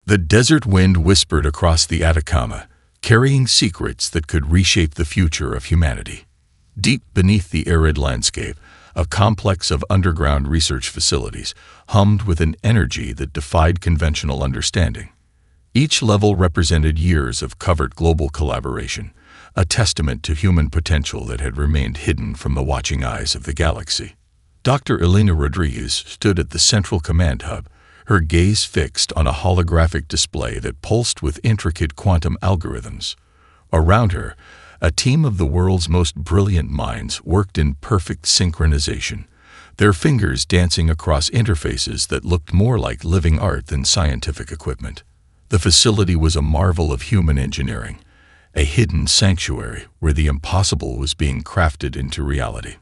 The desert wind whispered across the Atacama, carrying secrets that could reshape the future of humanity. Deep beneath the arid landscape, a complex of underground research facilities hummed with an energy that defied conventional understanding. Each level represented years of covert global collaboration, a testament to human potential that had remained hidden from the watching eyes of the galaxy. Dr. Elena Rodriguez stood at the central command hub, her gaze fixed on a holographic display that pulsed with intricate quantum algorithms. Around her, a team of the world's most brilliant minds worked in perfect synchronization, their fingers dancing across interfaces that looked more like living art than scientific equipment. The facility was a marvel of human engineering, a hidden sanctuary where the impossible was being crafted into reality.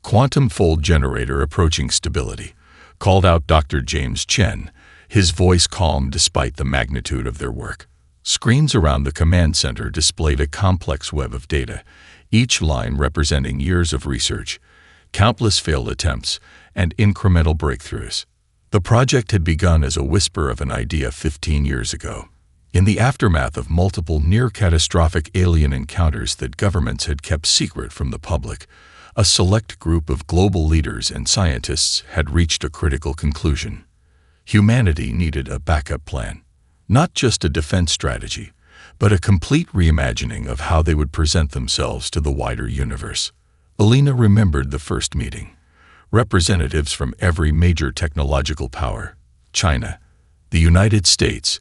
Quantum Fold Generator approaching stability, called out Dr. James Chen, his voice calm despite the magnitude of their work. Screens around the command center displayed a complex web of data, each line representing years of research, countless failed attempts, and incremental breakthroughs. The project had begun as a whisper of an idea 15 years ago. In the aftermath of multiple near-catastrophic alien encounters that governments had kept secret from the public, a select group of global leaders and scientists had reached a critical conclusion. Humanity needed a backup plan. Not just a defense strategy, but a complete reimagining of how they would present themselves to the wider universe. Elena remembered the first meeting. Representatives from every major technological power, China, the United States,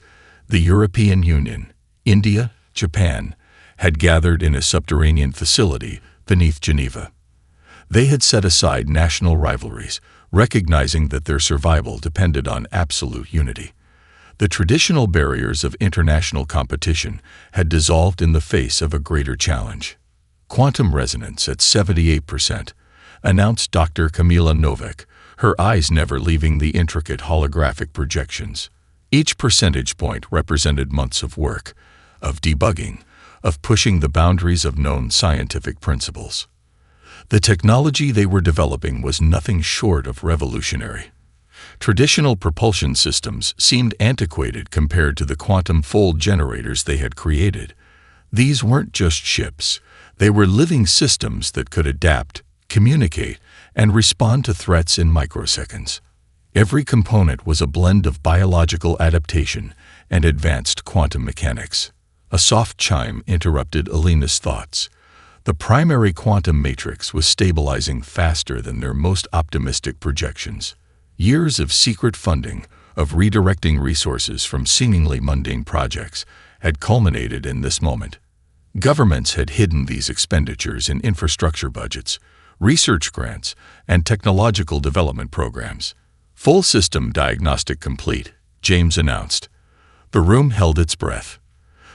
the European Union, India, Japan, had gathered in a subterranean facility beneath Geneva. They had set aside national rivalries, recognizing that their survival depended on absolute unity. The traditional barriers of international competition had dissolved in the face of a greater challenge. Quantum resonance at 78%, announced Dr. Kamila Novak, her eyes never leaving the intricate holographic projections. Each percentage point represented months of work, of debugging, of pushing the boundaries of known scientific principles. The technology they were developing was nothing short of revolutionary. Traditional propulsion systems seemed antiquated compared to the quantum fold generators they had created. These weren't just ships. They were living systems that could adapt, communicate, and respond to threats in microseconds. Every component was a blend of biological adaptation and advanced quantum mechanics. A soft chime interrupted Elena's thoughts. The primary quantum matrix was stabilizing faster than their most optimistic projections. Years of secret funding, of redirecting resources from seemingly mundane projects, had culminated in this moment. Governments had hidden these expenditures in infrastructure budgets, research grants, and technological development programs. Full system diagnostic complete, James announced. The room held its breath.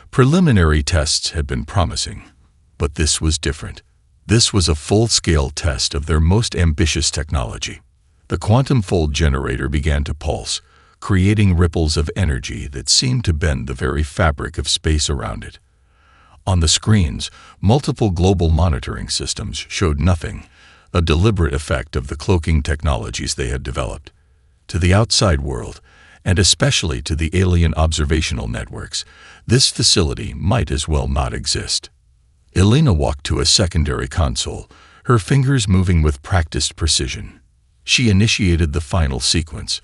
Preliminary tests had been promising, but this was different. This was a full-scale test of their most ambitious technology. The quantum fold generator began to pulse, creating ripples of energy that seemed to bend the very fabric of space around it. On the screens, multiple global monitoring systems showed nothing, a deliberate effect of the cloaking technologies they had developed. To the outside world, and especially to the alien observational networks, this facility might as well not exist. Elena walked to a secondary console, her fingers moving with practiced precision. She initiated the final sequence,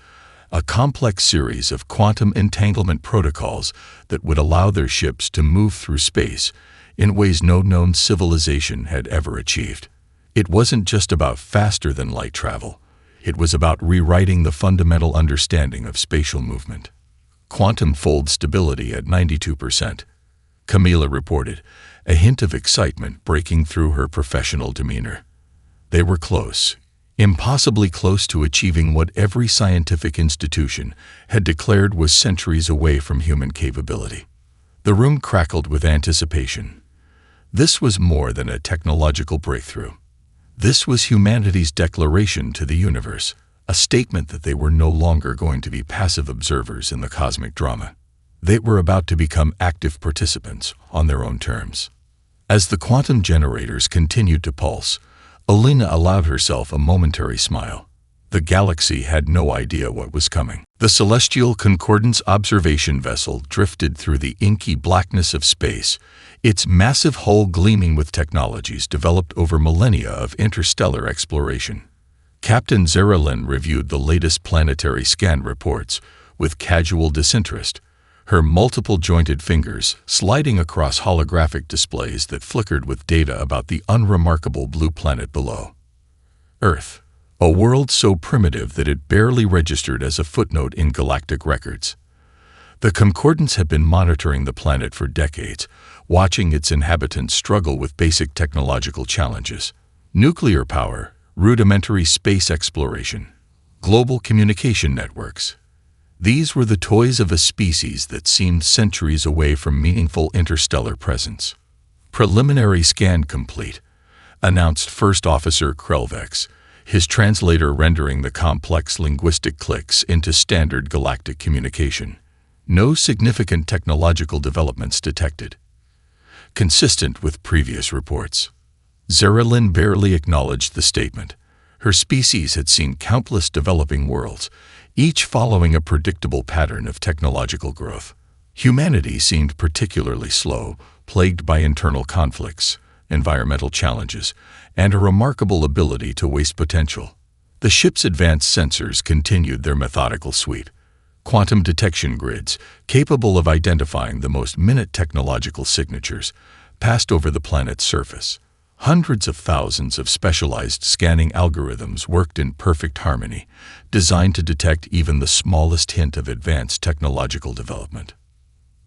a complex series of quantum entanglement protocols that would allow their ships to move through space in ways no known civilization had ever achieved. It wasn't just about faster-than-light travel. It was about rewriting the fundamental understanding of spatial movement. Quantum fold stability at 92%. Camila reported, a hint of excitement breaking through her professional demeanor. They were close. Impossibly close to achieving what every scientific institution had declared was centuries away from human capability. The room crackled with anticipation. This was more than a technological breakthrough. This was humanity's declaration to the universe, a statement that they were no longer going to be passive observers in the cosmic drama. They were about to become active participants on their own terms. As the quantum generators continued to pulse, Elena allowed herself a momentary smile. The galaxy had no idea what was coming. The celestial Concordance observation vessel drifted through the inky blackness of space, its massive hull gleaming with technologies developed over millennia of interstellar exploration. Captain Zaralyn reviewed the latest planetary scan reports with casual disinterest, her multiple jointed fingers sliding across holographic displays that flickered with data about the unremarkable blue planet below. Earth, a world so primitive that it barely registered as a footnote in galactic records. The Concordance had been monitoring the planet for decades, watching its inhabitants struggle with basic technological challenges: nuclear power, rudimentary space exploration, global communication networks. These were the toys of a species that seemed centuries away from meaningful interstellar presence. "Preliminary scan complete," announced First Officer Krelvex, his translator rendering the complex linguistic clicks into standard galactic communication. No significant technological developments detected. Consistent with previous reports. Zaralyn barely acknowledged the statement. Her species had seen countless developing worlds, each following a predictable pattern of technological growth. Humanity seemed particularly slow, plagued by internal conflicts, environmental challenges, and a remarkable ability to waste potential. The ship's advanced sensors continued their methodical sweep. Quantum detection grids, capable of identifying the most minute technological signatures, passed over the planet's surface. Hundreds of thousands of specialized scanning algorithms worked in perfect harmony, designed to detect even the smallest hint of advanced technological development.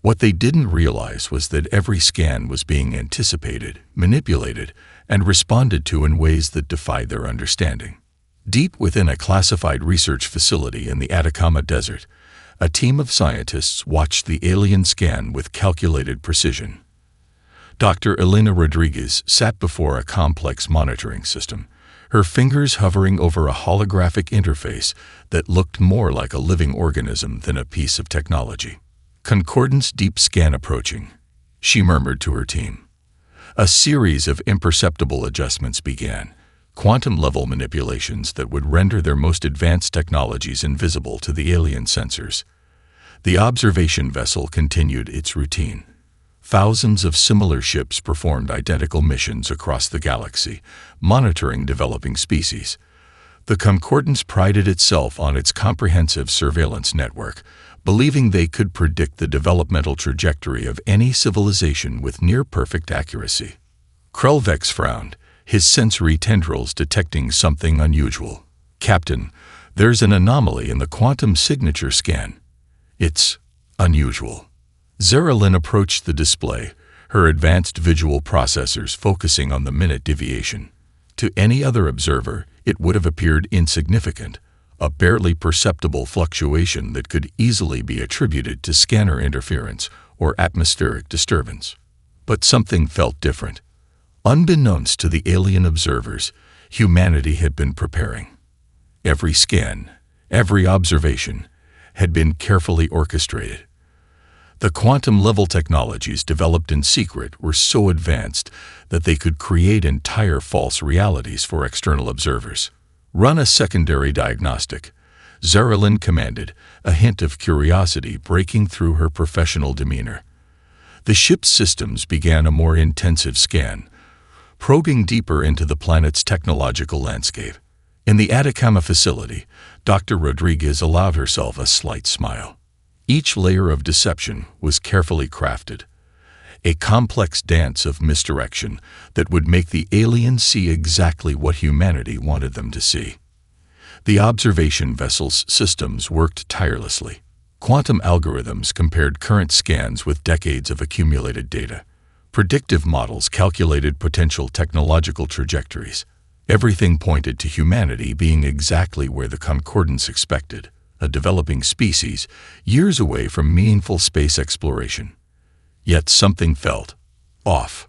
What they didn't realize was that every scan was being anticipated, manipulated, and responded to in ways that defied their understanding. Deep within a classified research facility in the Atacama Desert, a team of scientists watched the alien scan with calculated precision. Dr. Elena Rodriguez sat before a complex monitoring system, her fingers hovering over a holographic interface that looked more like a living organism than a piece of technology. "Concordance deep scan approaching," she murmured to her team. A series of imperceptible adjustments began, quantum-level manipulations that would render their most advanced technologies invisible to the alien sensors. The observation vessel continued its routine. Thousands of similar ships performed identical missions across the galaxy, monitoring developing species. The Concordance prided itself on its comprehensive surveillance network, believing they could predict the developmental trajectory of any civilization with near-perfect accuracy. Krelvex frowned, his sensory tendrils detecting something unusual. "Captain, there's an anomaly in the quantum signature scan. It's unusual." Zaralyn approached the display, her advanced visual processors focusing on the minute deviation. To any other observer, it would have appeared insignificant, a barely perceptible fluctuation that could easily be attributed to scanner interference or atmospheric disturbance. But something felt different. Unbeknownst to the alien observers, humanity had been preparing. Every scan, every observation, had been carefully orchestrated. The quantum-level technologies developed in secret were so advanced that they could create entire false realities for external observers. "Run a secondary diagnostic," Zaralyn commanded, a hint of curiosity breaking through her professional demeanor. The ship's systems began a more intensive scan, probing deeper into the planet's technological landscape. In the Atacama facility, Dr. Rodriguez allowed herself a slight smile. Each layer of deception was carefully crafted, a complex dance of misdirection that would make the aliens see exactly what humanity wanted them to see. The observation vessel's systems worked tirelessly. Quantum algorithms compared current scans with decades of accumulated data. Predictive models calculated potential technological trajectories. Everything pointed to humanity being exactly where the Concordance expected, a developing species, years away from meaningful space exploration. Yet something felt off.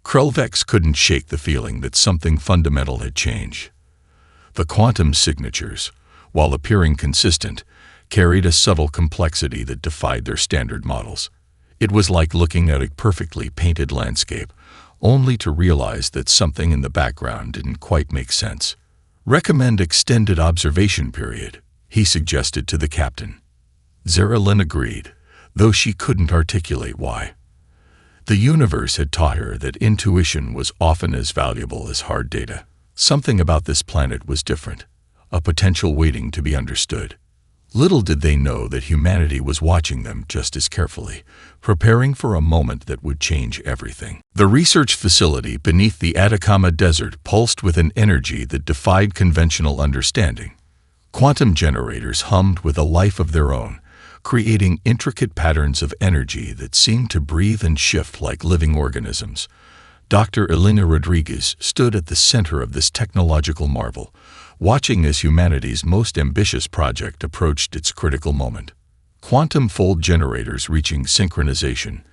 Krelvex couldn't shake the feeling that something fundamental had changed. The quantum signatures, while appearing consistent, carried a subtle complexity that defied their standard models. It was like looking at a perfectly painted landscape, only to realize that something in the background didn't quite make sense. "Recommend extended observation period," he suggested to the captain. Zaralyn agreed, though she couldn't articulate why. The universe had taught her that intuition was often as valuable as hard data. Something about this planet was different, a potential waiting to be understood. Little did they know that humanity was watching them just as carefully, preparing for a moment that would change everything. The research facility beneath the Atacama Desert pulsed with an energy that defied conventional understanding. Quantum generators hummed with a life of their own, creating intricate patterns of energy that seemed to breathe and shift like living organisms. Dr. Elena Rodriguez stood at the center of this technological marvel, watching as humanity's most ambitious project approached its critical moment. "Quantum fold generators reaching synchronization,"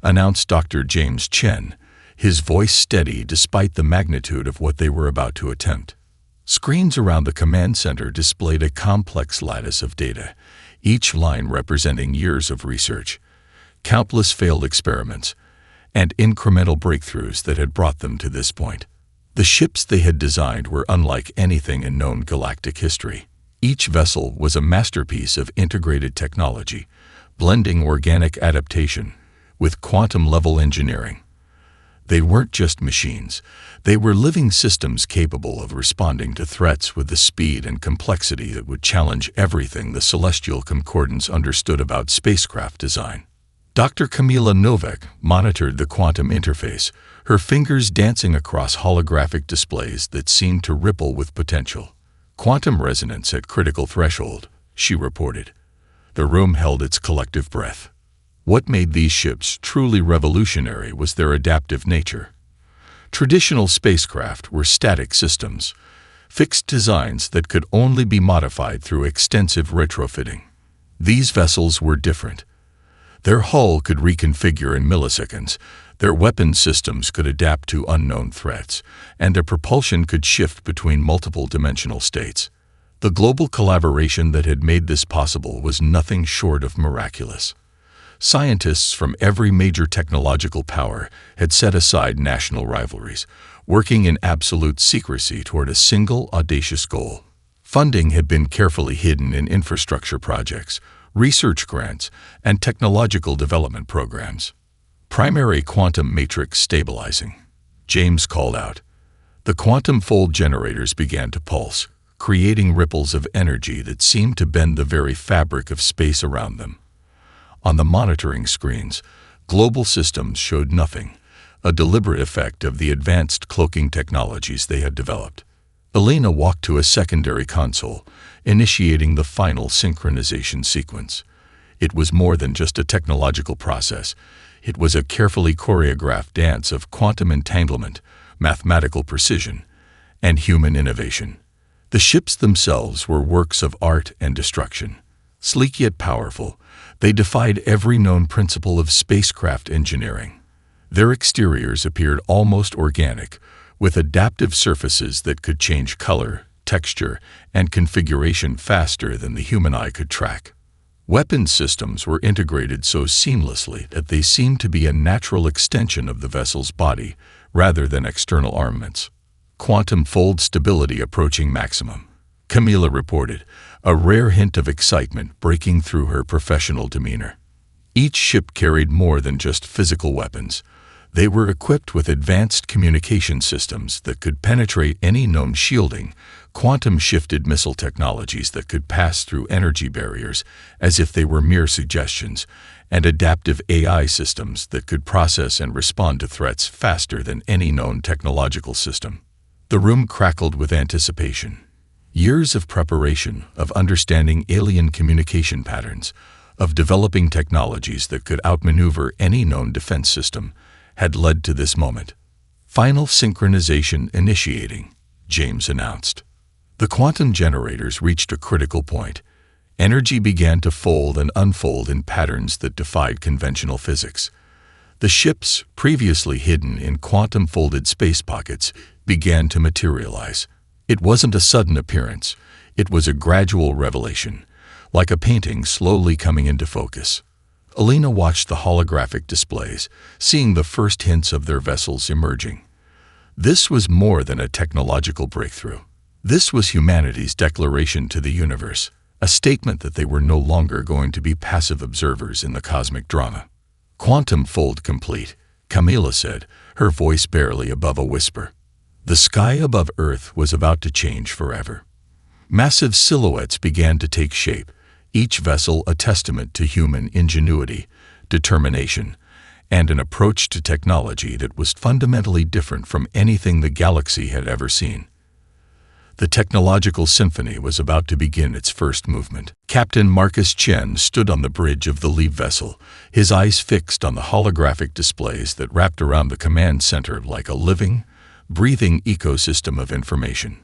announced Dr. James Chen, his voice steady despite the magnitude of what they were about to attempt. Screens around the command center displayed a complex lattice of data, each line representing years of research, countless failed experiments, and incremental breakthroughs that had brought them to this point. The ships they had designed were unlike anything in known galactic history. Each vessel was a masterpiece of integrated technology, blending organic adaptation with quantum-level engineering. They weren't just machines. They were living systems capable of responding to threats with the speed and complexity that would challenge everything the celestial concordance understood about spacecraft design. Dr. Kamila Novak monitored the quantum interface, her fingers dancing across holographic displays that seemed to ripple with potential. "Quantum resonance at critical threshold," she reported. The room held its collective breath. What made these ships truly revolutionary was their adaptive nature. Traditional spacecraft were static systems, fixed designs that could only be modified through extensive retrofitting. These vessels were different. Their hull could reconfigure in milliseconds, their weapon systems could adapt to unknown threats, and their propulsion could shift between multiple dimensional states. The global collaboration that had made this possible was nothing short of miraculous. Scientists from every major technological power had set aside national rivalries, working in absolute secrecy toward a single audacious goal. Funding had been carefully hidden in infrastructure projects, research grants, and technological development programs. "Primary quantum matrix stabilizing," James called out. The quantum fold generators began to pulse, creating ripples of energy that seemed to bend the very fabric of space around them. On the monitoring screens, global systems showed nothing, a deliberate effect of the advanced cloaking technologies they had developed. Elena walked to a secondary console, initiating the final synchronization sequence. It was more than just a technological process. It was a carefully choreographed dance of quantum entanglement, mathematical precision, and human innovation. The ships themselves were works of art and destruction. Sleek yet powerful, they defied every known principle of spacecraft engineering. Their exteriors appeared almost organic, with adaptive surfaces that could change color, texture, and configuration faster than the human eye could track. Weapon systems were integrated so seamlessly that they seemed to be a natural extension of the vessel's body rather than external armaments. "Quantum fold stability approaching maximum," Camila reported, a rare hint of excitement breaking through her professional demeanor. Each ship carried more than just physical weapons. They were equipped with advanced communication systems that could penetrate any known shielding, quantum-shifted missile technologies that could pass through energy barriers as if they were mere suggestions, and adaptive AI systems that could process and respond to threats faster than any known technological system. The room crackled with anticipation. Years of preparation, of understanding alien communication patterns, of developing technologies that could outmaneuver any known defense system, had led to this moment. "Final synchronization initiating," James announced. The quantum generators reached a critical point. Energy began to fold and unfold in patterns that defied conventional physics. The ships, previously hidden in quantum-folded space pockets, began to materialize. It wasn't a sudden appearance. It was a gradual revelation, like a painting slowly coming into focus. Elena watched the holographic displays, seeing the first hints of their vessels emerging. This was more than a technological breakthrough. This was humanity's declaration to the universe, a statement that they were no longer going to be passive observers in the cosmic drama. "Quantum fold complete," Camila said, her voice barely above a whisper. The sky above Earth was about to change forever. Massive silhouettes began to take shape, each vessel a testament to human ingenuity, determination, and an approach to technology that was fundamentally different from anything the galaxy had ever seen. The technological symphony was about to begin its first movement. Captain Marcus Chen stood on the bridge of the leave vessel, his eyes fixed on the holographic displays that wrapped around the command center like a living, breathing ecosystem of information.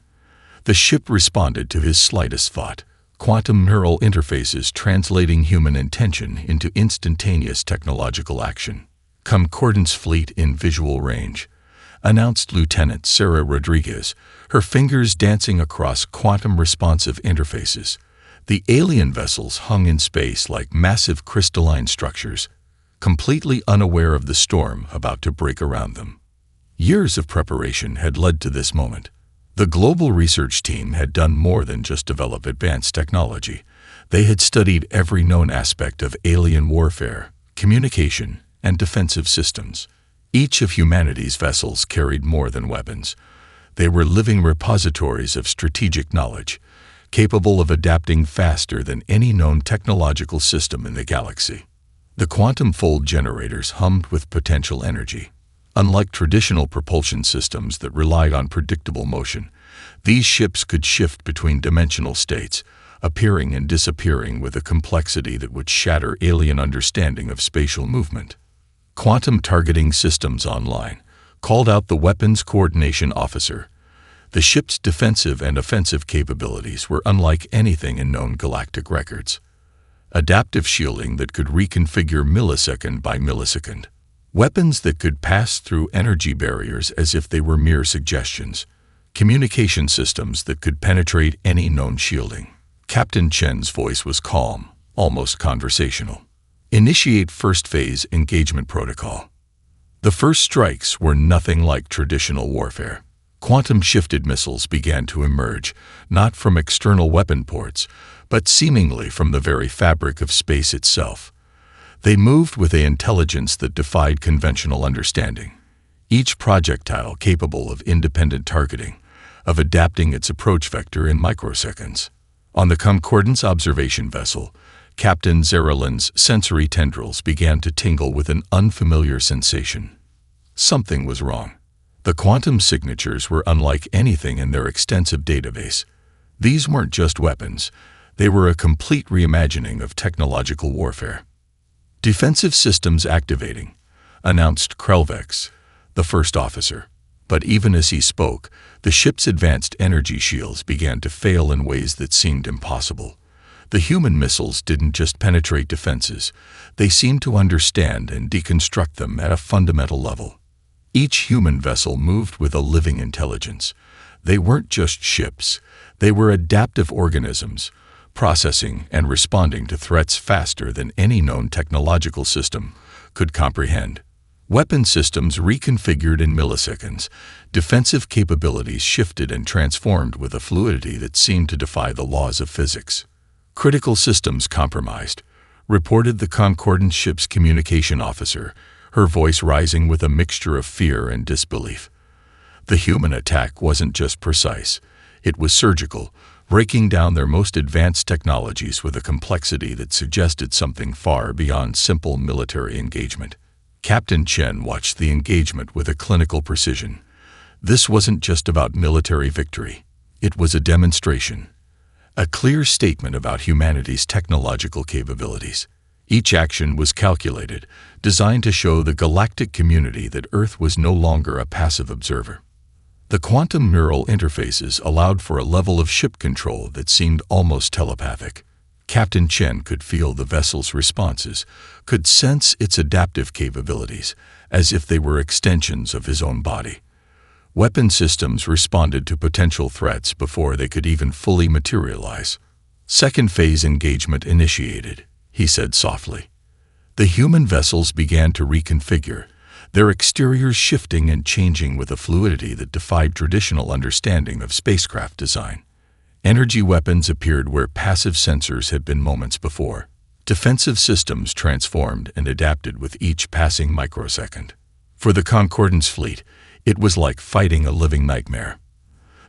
The ship responded to his slightest thought, quantum neural interfaces translating human intention into instantaneous technological action. "Concordance fleet in visual range," announced Lieutenant Sarah Rodriguez, her fingers dancing across quantum-responsive interfaces. The alien vessels hung in space like massive crystalline structures, completely unaware of the storm about to break around them. Years of preparation had led to this moment. The global research team had done more than just develop advanced technology. They had studied every known aspect of alien warfare, communication, and defensive systems. Each of humanity's vessels carried more than weapons. They were living repositories of strategic knowledge, capable of adapting faster than any known technological system in the galaxy. The quantum fold generators hummed with potential energy. Unlike traditional propulsion systems that relied on predictable motion, these ships could shift between dimensional states, appearing and disappearing with a complexity that would shatter alien understanding of spatial movement. "Quantum targeting systems online," called out the weapons coordination officer. The ship's defensive and offensive capabilities were unlike anything in known galactic records. Adaptive shielding that could reconfigure millisecond by millisecond. Weapons that could pass through energy barriers as if they were mere suggestions. Communication systems that could penetrate any known shielding. Captain Chen's voice was calm, almost conversational. "Initiate first phase engagement protocol." The first strikes were nothing like traditional warfare. Quantum-shifted missiles began to emerge, not from external weapon ports, but seemingly from the very fabric of space itself. They moved with an intelligence that defied conventional understanding, each projectile capable of independent targeting, of adapting its approach vector in microseconds. On the Concordance observation vessel, Captain Zeralin's sensory tendrils began to tingle with an unfamiliar sensation. Something was wrong. The quantum signatures were unlike anything in their extensive database. These weren't just weapons. They were a complete reimagining of technological warfare. "Defensive systems activating," announced Krelvex, the first officer. But even as he spoke, the ship's advanced energy shields began to fail in ways that seemed impossible. The human missiles didn't just penetrate defenses, they seemed to understand and deconstruct them at a fundamental level. Each human vessel moved with a living intelligence. They weren't just ships, they were adaptive organisms, processing and responding to threats faster than any known technological system could comprehend. Weapon systems reconfigured in milliseconds, defensive capabilities shifted and transformed with a fluidity that seemed to defy the laws of physics. "Critical systems compromised," reported the Concordance ship's communication officer, her voice rising with a mixture of fear and disbelief. The human attack wasn't just precise, it was surgical, breaking down their most advanced technologies with a complexity that suggested something far beyond simple military engagement. Captain Chen watched the engagement with a clinical precision. This wasn't just about military victory, it was a demonstration. A clear statement about humanity's technological capabilities. Each action was calculated, designed to show the galactic community that Earth was no longer a passive observer. The quantum neural interfaces allowed for a level of ship control that seemed almost telepathic. Captain Chen could feel the vessel's responses, could sense its adaptive capabilities, as if they were extensions of his own body. Weapon systems responded to potential threats before they could even fully materialize. "Second phase engagement initiated," he said softly. The human vessels began to reconfigure, their exteriors shifting and changing with a fluidity that defied traditional understanding of spacecraft design. Energy weapons appeared where passive sensors had been moments before. Defensive systems transformed and adapted with each passing microsecond. For the Concordance fleet, it was like fighting a living nightmare.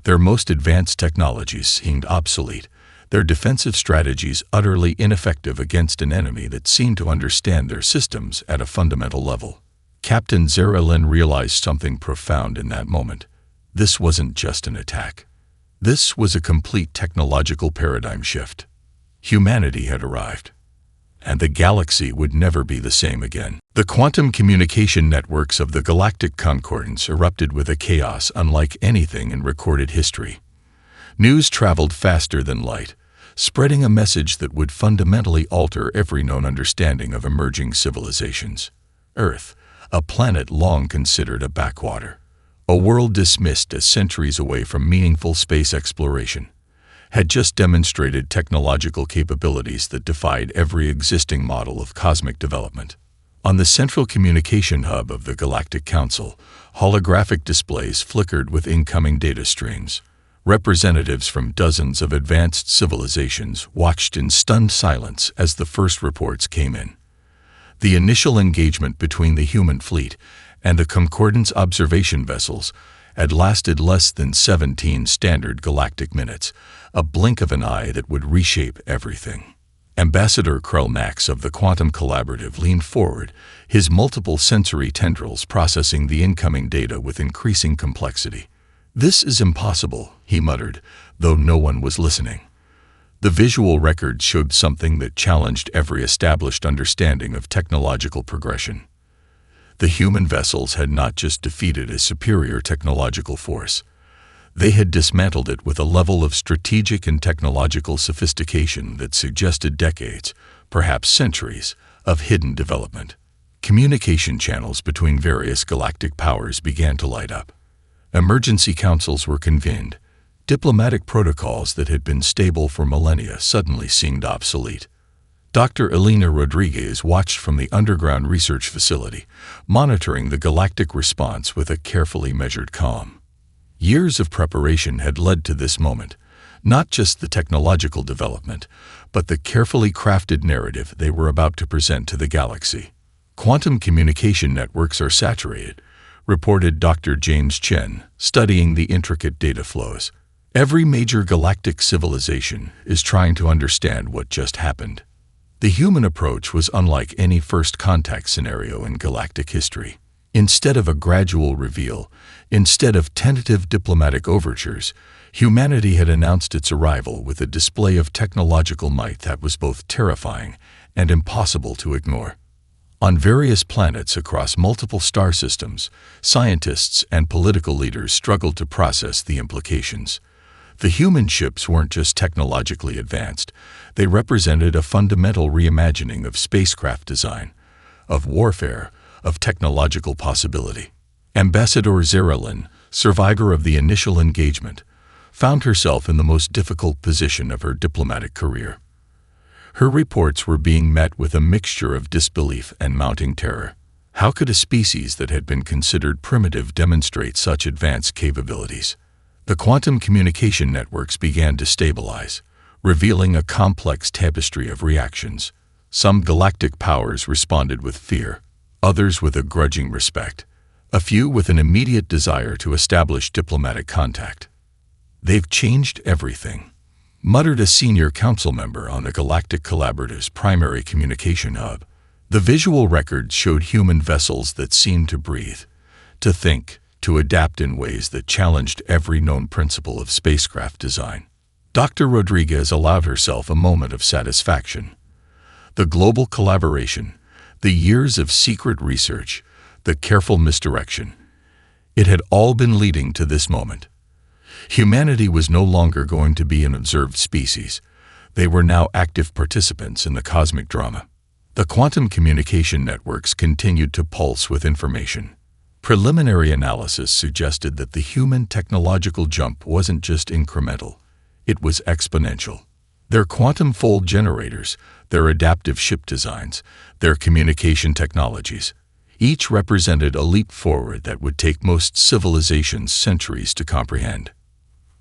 Their most advanced technologies seemed obsolete, their defensive strategies utterly ineffective against an enemy that seemed to understand their systems at a fundamental level. Captain Zeralin realized something profound in that moment. This wasn't just an attack. This was a complete technological paradigm shift. Humanity had arrived, and the galaxy would never be the same again. The quantum communication networks of the Galactic Concordance erupted with a chaos unlike anything in recorded history. News traveled faster than light, spreading a message that would fundamentally alter every known understanding of emerging civilizations. Earth, a planet long considered a backwater, a world dismissed as centuries away from meaningful space exploration, had just demonstrated technological capabilities that defied every existing model of cosmic development. On the central communication hub of the Galactic Council, holographic displays flickered with incoming data streams. Representatives from dozens of advanced civilizations watched in stunned silence as the first reports came in. The initial engagement between the human fleet and the Concordance observation vessels had lasted less than 17 standard galactic minutes, a blink of an eye that would reshape everything. Ambassador Krell-Max of the Quantum Collaborative leaned forward, his multiple sensory tendrils processing the incoming data with increasing complexity. "This is impossible," he muttered, though no one was listening. The visual record showed something that challenged every established understanding of technological progression. The human vessels had not just defeated a superior technological force. They had dismantled it with a level of strategic and technological sophistication that suggested decades, perhaps centuries, of hidden development. Communication channels between various galactic powers began to light up. Emergency councils were convened. Diplomatic protocols that had been stable for millennia suddenly seemed obsolete. Dr. Elena Rodriguez watched from the underground research facility, monitoring the galactic response with a carefully measured calm. Years of preparation had led to this moment, not just the technological development, but the carefully crafted narrative they were about to present to the galaxy. "Quantum communication networks are saturated," reported Dr. James Chen, studying the intricate data flows. "Every major galactic civilization is trying to understand what just happened." The human approach was unlike any first contact scenario in galactic history. Instead of a gradual reveal, instead of tentative diplomatic overtures, humanity had announced its arrival with a display of technological might that was both terrifying and impossible to ignore. On various planets across multiple star systems, scientists and political leaders struggled to process the implications. The human ships weren't just technologically advanced, they represented a fundamental reimagining of spacecraft design, of warfare, of technological possibility. Ambassador Zeralin, survivor of the initial engagement, found herself in the most difficult position of her diplomatic career. Her reports were being met with a mixture of disbelief and mounting terror. How could a species that had been considered primitive demonstrate such advanced capabilities? The quantum communication networks began to stabilize, revealing a complex tapestry of reactions. Some galactic powers responded with fear, others with a grudging respect, a few with an immediate desire to establish diplomatic contact. "They've changed everything," muttered a senior council member on the Galactic Collaborative's primary communication hub. The visual record showed human vessels that seemed to breathe, to think, to adapt in ways that challenged every known principle of spacecraft design. Dr. Rodriguez allowed herself a moment of satisfaction. The global collaboration, the years of secret research, the careful misdirection, it had all been leading to this moment. Humanity was no longer going to be an observed species. They were now active participants in the cosmic drama. The quantum communication networks continued to pulse with information. Preliminary analysis suggested that the human technological jump wasn't just incremental, it was exponential. Their quantum fold generators, their adaptive ship designs, their communication technologies, Each represented a leap forward that would take most civilizations centuries to comprehend.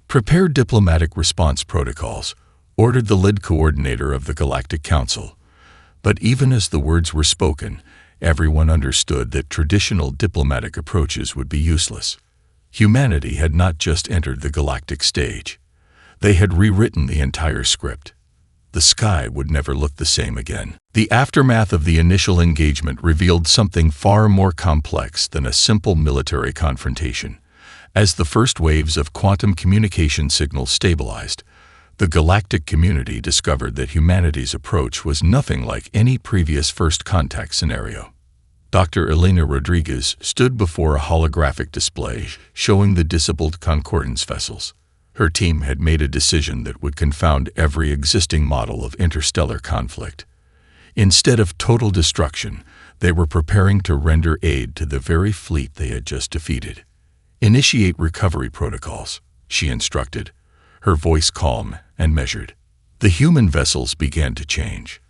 "Prepare diplomatic response protocols," ordered the lead coordinator of the Galactic Council. But even as the words were spoken, everyone understood that traditional diplomatic approaches would be useless. Humanity had not just entered the galactic stage. They had rewritten the entire script. The sky would never look the same again. The aftermath of the initial engagement revealed something far more complex than a simple military confrontation. As the first waves of quantum communication signals stabilized, the galactic community discovered that humanity's approach was nothing like any previous first contact scenario. Dr. Elena Rodriguez stood before a holographic display showing the disabled Concordance vessels. Her team had made a decision that would confound every existing model of interstellar conflict. Instead of total destruction, they were preparing to render aid to the very fleet they had just defeated. "Initiate recovery protocols," she instructed, her voice calm and measured. The human vessels began to change.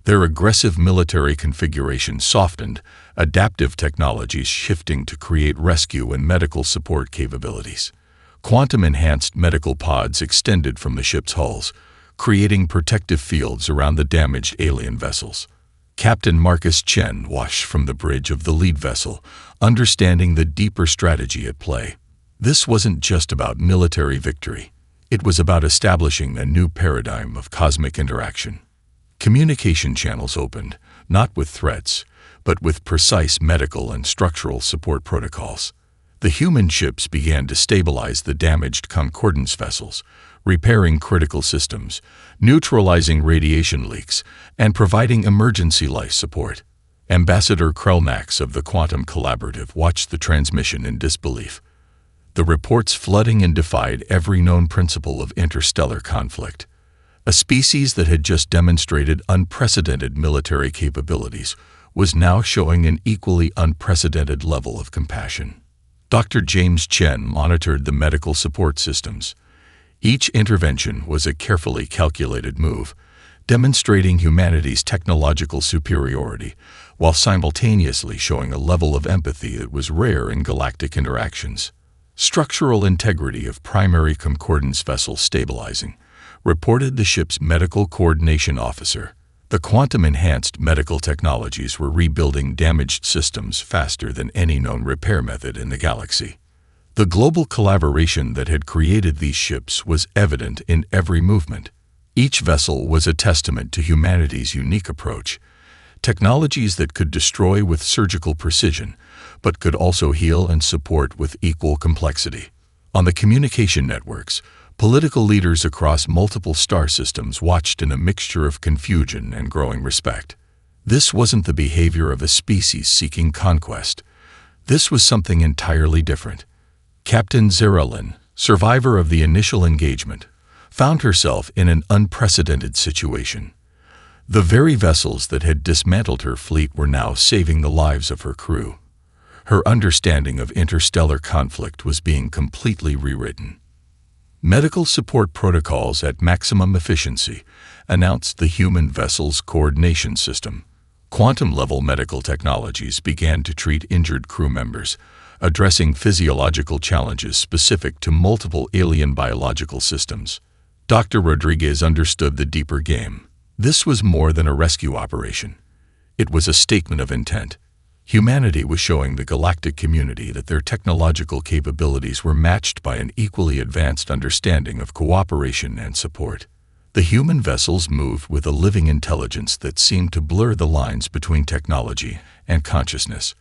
Their aggressive military configuration softened, adaptive technologies shifting to create rescue and medical support capabilities. Quantum-enhanced medical pods extended from the ship's hulls, creating protective fields around the damaged alien vessels. Captain Marcus Chen watched from the bridge of the lead vessel, understanding the deeper strategy at play. This wasn't just about military victory. It was about establishing a new paradigm of cosmic interaction. Communication channels opened, not with threats, but with precise medical and structural support protocols. The human ships began to stabilize the damaged Concordance vessels, repairing critical systems, neutralizing radiation leaks, and providing emergency life support. Ambassador Krelnax of the Quantum Collaborative watched the transmission in disbelief. The reports flooding and defied every known principle of interstellar conflict. A species that had just demonstrated unprecedented military capabilities was now showing an equally unprecedented level of compassion. Dr. James Chen monitored the medical support systems. Each intervention was a carefully calculated move, demonstrating humanity's technological superiority, while simultaneously showing a level of empathy that was rare in galactic interactions. "Structural integrity of primary Concordance vessel stabilizing," reported the ship's medical coordination officer. The quantum-enhanced medical technologies were rebuilding damaged systems faster than any known repair method in the galaxy. The global collaboration that had created these ships was evident in every movement. Each vessel was a testament to humanity's unique approach, technologies that could destroy with surgical precision, but could also heal and support with equal complexity. On the communication networks, political leaders across multiple star systems watched in a mixture of confusion and growing respect. This wasn't the behavior of a species seeking conquest. This was something entirely different. Captain Zeralin, survivor of the initial engagement, found herself in an unprecedented situation. The very vessels that had dismantled her fleet were now saving the lives of her crew. Her understanding of interstellar conflict was being completely rewritten. "Medical support protocols at maximum efficiency," announced the human vessel's coordination system. Quantum-level medical technologies began to treat injured crew members, addressing physiological challenges specific to multiple alien biological systems. Dr. Rodriguez understood the deeper game. This was more than a rescue operation. It was a statement of intent. Humanity was showing the galactic community that their technological capabilities were matched by an equally advanced understanding of cooperation and support. The human vessels moved with a living intelligence that seemed to blur the lines between technology and consciousness.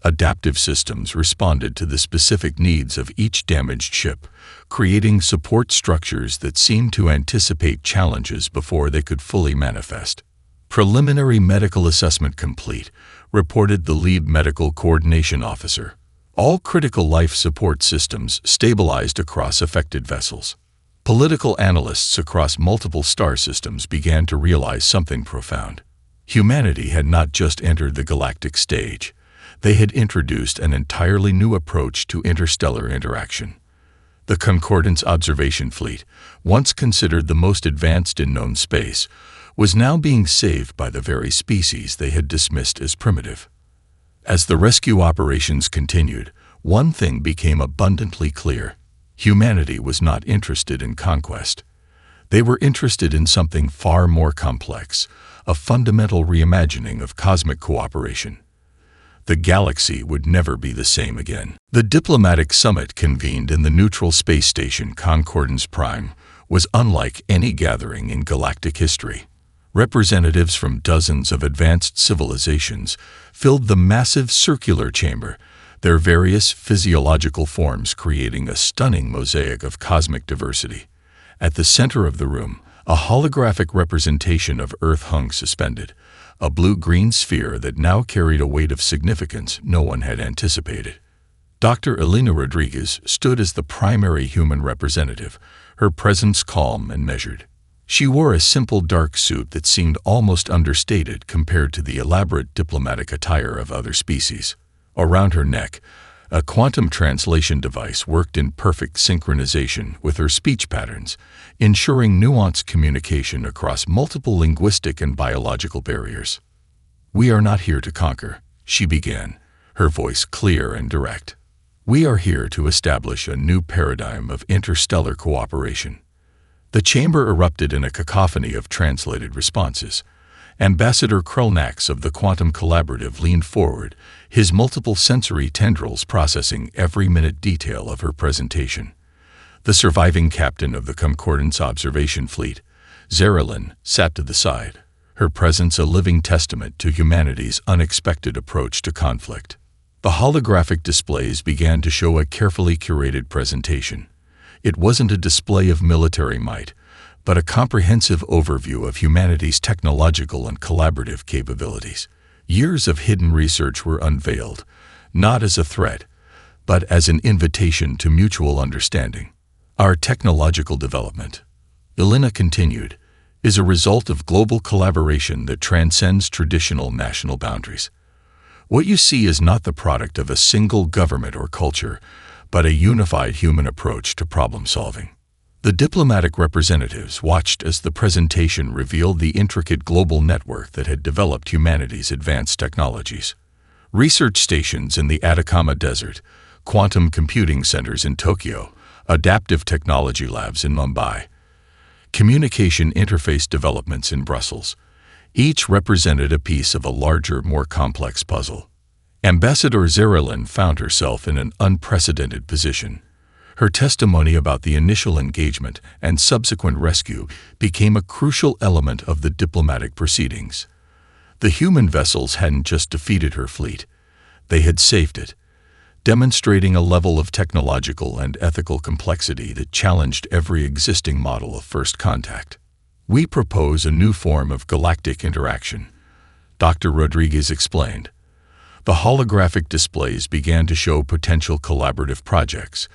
Adaptive systems responded to the specific needs of each damaged ship, creating support structures that seemed to anticipate challenges before they could fully manifest. "Preliminary medical assessment complete," reported the lead medical coordination officer. All critical life support systems stabilized across affected vessels. Political analysts across multiple star systems began to realize something profound. Humanity had not just entered the galactic stage. They had introduced an entirely new approach to interstellar interaction. The Concordance observation fleet, once considered the most advanced in known space, was now being saved by the very species they had dismissed as primitive. As the rescue operations continued, one thing became abundantly clear. Humanity was not interested in conquest. They were interested in something far more complex, a fundamental reimagining of cosmic cooperation. The galaxy would never be the same again. The diplomatic summit convened in the neutral space station Conquerors Prime was unlike any gathering in galactic history. Representatives from dozens of advanced civilizations filled the massive circular chamber, their various physiological forms creating a stunning mosaic of cosmic diversity. At the center of the room, a holographic representation of Earth hung suspended, a blue-green sphere that now carried a weight of significance no one had anticipated. Dr. Elena Rodriguez stood as the primary human representative, her presence calm and measured. She wore a simple dark suit that seemed almost understated compared to the elaborate diplomatic attire of other species. Around her neck, a quantum translation device worked in perfect synchronization with her speech patterns, ensuring nuanced communication across multiple linguistic and biological barriers. "We are not here to conquer," she began, her voice clear and direct. "We are here to establish a new paradigm of interstellar cooperation." The chamber erupted in a cacophony of translated responses. Ambassador Krulnax of the Quantum Collaborative leaned forward, his multiple sensory tendrils processing every minute detail of her presentation. The surviving captain of the Concordance Observation Fleet, Zerilyn, sat to the side, her presence a living testament to humanity's unexpected approach to conflict. The holographic displays began to show a carefully curated presentation. It wasn't a display of military might, but a comprehensive overview of humanity's technological and collaborative capabilities. Years of hidden research were unveiled, not as a threat, but as an invitation to mutual understanding. "Our technological development," Elena continued, "is a result of global collaboration that transcends traditional national boundaries. What you see is not the product of a single government or culture, but a unified human approach to problem solving." The diplomatic representatives watched as the presentation revealed the intricate global network that had developed humanity's advanced technologies. Research stations in the Atacama Desert, quantum computing centers in Tokyo, adaptive technology labs in Mumbai, communication interface developments in Brussels. Each represented a piece of a larger, more complex puzzle. Ambassador Zerilyn found herself in an unprecedented position. Her testimony about the initial engagement and subsequent rescue became a crucial element of the diplomatic proceedings. The human vessels hadn't just defeated her fleet, they had saved it, demonstrating a level of technological and ethical complexity that challenged every existing model of first contact. "We propose a new form of galactic interaction," Dr. Rodriguez explained. The holographic displays began to show potential collaborative projects,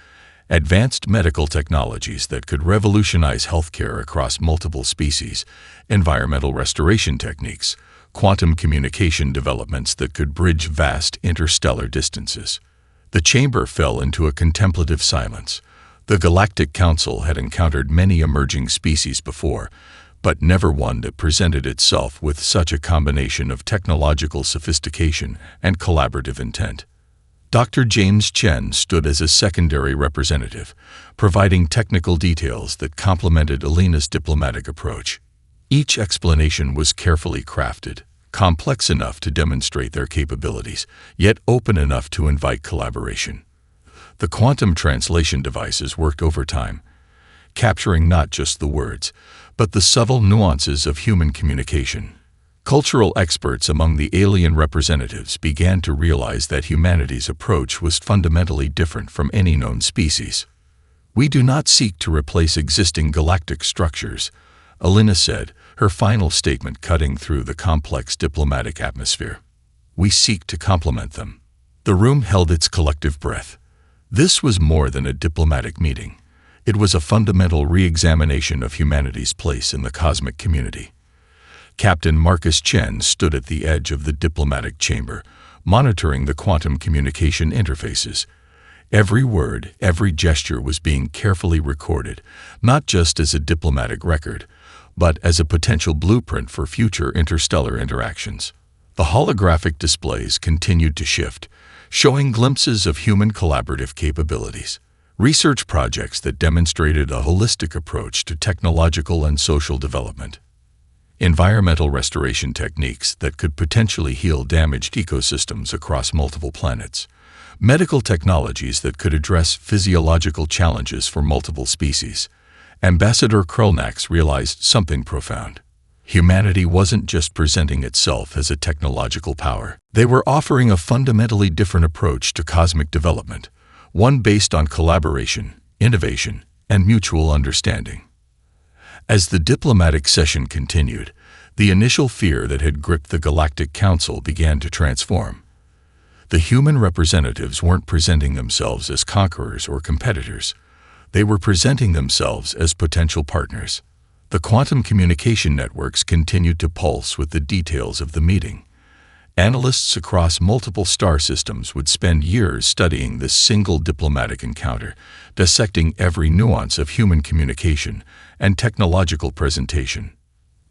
advanced medical technologies that could revolutionize healthcare across multiple species, environmental restoration techniques, quantum communication developments that could bridge vast interstellar distances. The chamber fell into a contemplative silence. The Galactic Council had encountered many emerging species before, but never one that presented itself with such a combination of technological sophistication and collaborative intent. Dr. James Chen stood as a secondary representative, providing technical details that complemented Elena's diplomatic approach. Each explanation was carefully crafted, complex enough to demonstrate their capabilities, yet open enough to invite collaboration. The quantum translation devices worked overtime, capturing not just the words, but the subtle nuances of human communication. Cultural experts among the alien representatives began to realize that humanity's approach was fundamentally different from any known species. "We do not seek to replace existing galactic structures," Elena said, her final statement cutting through the complex diplomatic atmosphere. "We seek to complement them." The room held its collective breath. This was more than a diplomatic meeting. It was a fundamental re-examination of humanity's place in the cosmic community. Captain Marcus Chen stood at the edge of the diplomatic chamber, monitoring the quantum communication interfaces. Every word, every gesture was being carefully recorded, not just as a diplomatic record, but as a potential blueprint for future interstellar interactions. The holographic displays continued to shift, showing glimpses of human collaborative capabilities. Research projects that demonstrated a holistic approach to technological and social development. Environmental restoration techniques that could potentially heal damaged ecosystems across multiple planets. Medical technologies that could address physiological challenges for multiple species. Ambassador Krolnax realized something profound. Humanity wasn't just presenting itself as a technological power. They were offering a fundamentally different approach to cosmic development, one based on collaboration, innovation, and mutual understanding. As the diplomatic session continued, the initial fear that had gripped the Galactic Council began to transform. The human representatives weren't presenting themselves as conquerors or competitors. They were presenting themselves as potential partners. The quantum communication networks continued to pulse with the details of the meeting. Analysts across multiple star systems would spend years studying this single diplomatic encounter, dissecting every nuance of human communication and technological presentation.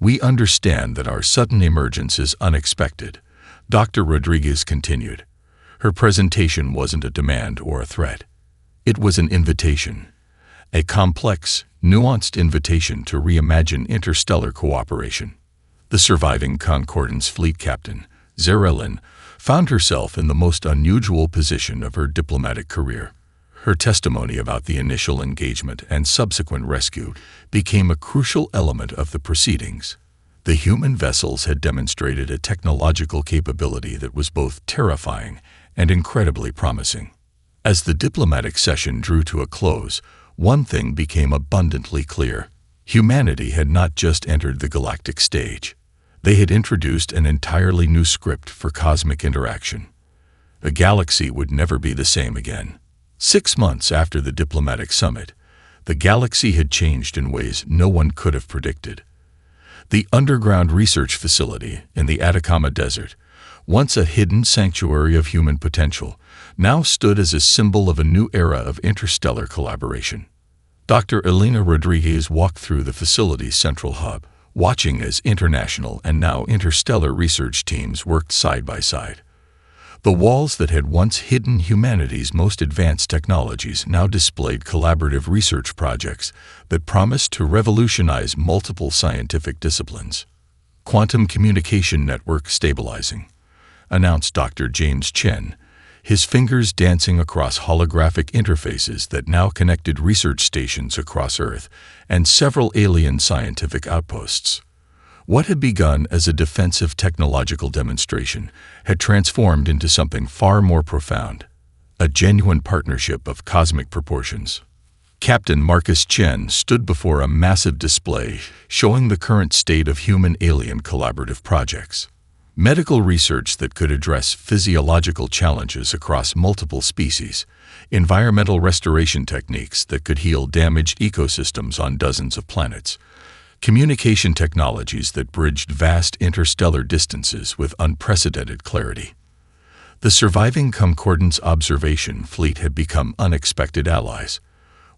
"We understand that our sudden emergence is unexpected," Dr. Rodriguez continued. Her presentation wasn't a demand or a threat. It was an invitation. A complex, nuanced invitation to reimagine interstellar cooperation. The surviving Concordance fleet captain, Zarelin, found herself in the most unusual position of her diplomatic career. Her testimony about the initial engagement and subsequent rescue became a crucial element of the proceedings. The human vessels had demonstrated a technological capability that was both terrifying and incredibly promising. As the diplomatic session drew to a close, one thing became abundantly clear. Humanity had not just entered the galactic stage. They had introduced an entirely new script for cosmic interaction. The galaxy would never be the same again. 6 months after the diplomatic summit, the galaxy had changed in ways no one could have predicted. The underground research facility in the Atacama Desert, once a hidden sanctuary of human potential, now stood as a symbol of a new era of interstellar collaboration. Dr. Elena Rodriguez walked through the facility's central hub, watching as international and now interstellar research teams worked side by side. The walls that had once hidden humanity's most advanced technologies now displayed collaborative research projects that promised to revolutionize multiple scientific disciplines. "Quantum communication network stabilizing," announced Dr. James Chen, his fingers dancing across holographic interfaces that now connected research stations across Earth and several alien scientific outposts. What had begun as a defensive technological demonstration had transformed into something far more profound, a genuine partnership of cosmic proportions. Captain Marcus Chen stood before a massive display showing the current state of human-alien collaborative projects. Medical research that could address physiological challenges across multiple species, environmental restoration techniques that could heal damaged ecosystems on dozens of planets, communication technologies that bridged vast interstellar distances with unprecedented clarity. The surviving Concordance observation fleet had become unexpected allies.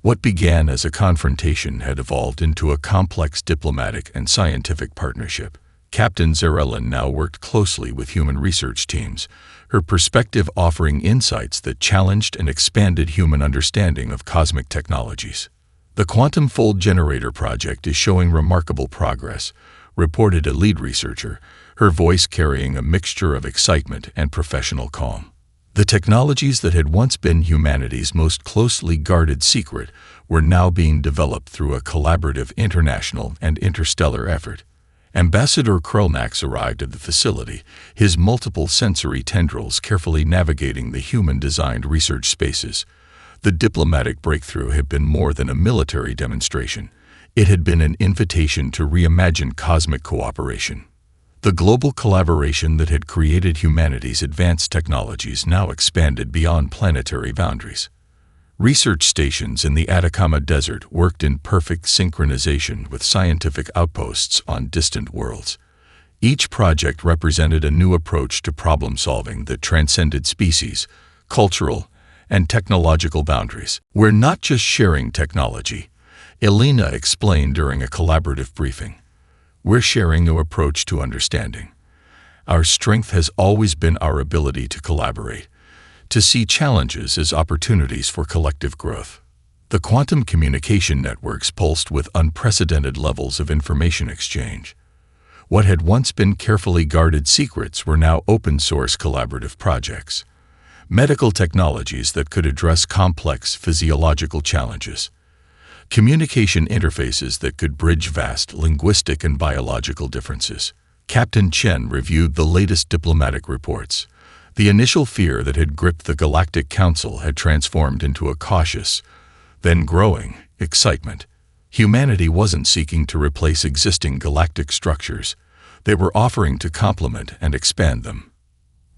What began as a confrontation had evolved into a complex diplomatic and scientific partnership. Captain Zarelin now worked closely with human research teams, her perspective offering insights that challenged and expanded human understanding of cosmic technologies. "The Quantum Fold Generator project is showing remarkable progress," reported a lead researcher, her voice carrying a mixture of excitement and professional calm. The technologies that had once been humanity's most closely guarded secret were now being developed through a collaborative international and interstellar effort. Ambassador Krolnax arrived at the facility, his multiple sensory tendrils carefully navigating the human-designed research spaces. The diplomatic breakthrough had been more than a military demonstration. It had been an invitation to reimagine cosmic cooperation. The global collaboration that had created humanity's advanced technologies now expanded beyond planetary boundaries. Research stations in the Atacama Desert worked in perfect synchronization with scientific outposts on distant worlds. Each project represented a new approach to problem-solving that transcended species, cultural, and technological boundaries. "We're not just sharing technology," Elena explained during a collaborative briefing. "We're sharing a new approach to understanding. Our strength has always been our ability to collaborate, to see challenges as opportunities for collective growth. The quantum communication networks pulsed with unprecedented levels of information exchange. What had once been carefully guarded secrets were now open-source collaborative projects. Medical technologies that could address complex physiological challenges. Communication interfaces that could bridge vast linguistic and biological differences. Captain Chen reviewed the latest diplomatic reports. The initial fear that had gripped the Galactic Council had transformed into a cautious, then growing, excitement. Humanity wasn't seeking to replace existing galactic structures. They were offering to complement and expand them.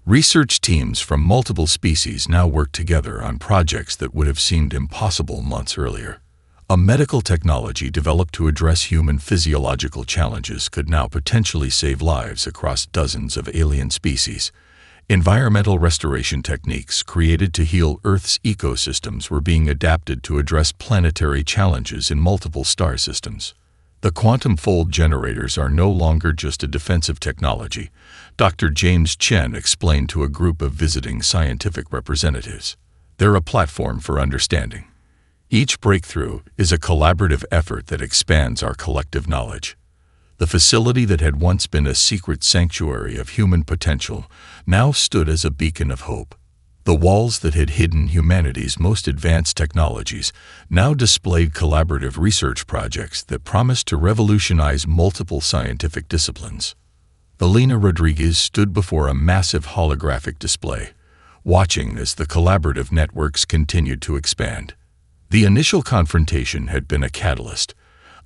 Research teams from multiple species now work together on projects that would have seemed impossible months earlier. A medical technology developed to address human physiological challenges could now potentially save lives across dozens of alien species. Environmental restoration techniques created to heal Earth's ecosystems were being adapted to address planetary challenges in multiple star systems. The quantum fold generators are no longer just a defensive technology, Dr. James Chen explained to a group of visiting scientific representatives. They're a platform for understanding. Each breakthrough is a collaborative effort that expands our collective knowledge. The facility that had once been a secret sanctuary of human potential now stood as a beacon of hope. The walls that had hidden humanity's most advanced technologies now displayed collaborative research projects that promised to revolutionize multiple scientific disciplines. Elena Rodriguez stood before a massive holographic display, watching as the collaborative networks continued to expand. The initial confrontation had been a catalyst,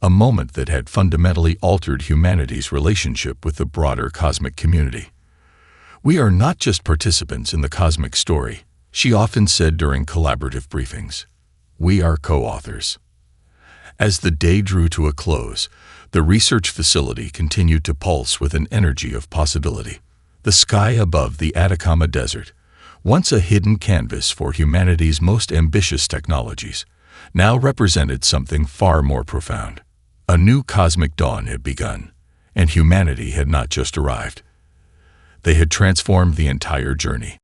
a moment that had fundamentally altered humanity's relationship with the broader cosmic community. "We are not just participants in the cosmic story," she often said during collaborative briefings. "We are co-authors." As the day drew to a close, the research facility continued to pulse with an energy of possibility. The sky above the Atacama Desert, once a hidden canvas for humanity's most ambitious technologies, now represented something far more profound. A new cosmic dawn had begun, and humanity had not just arrived. They had transformed the entire journey.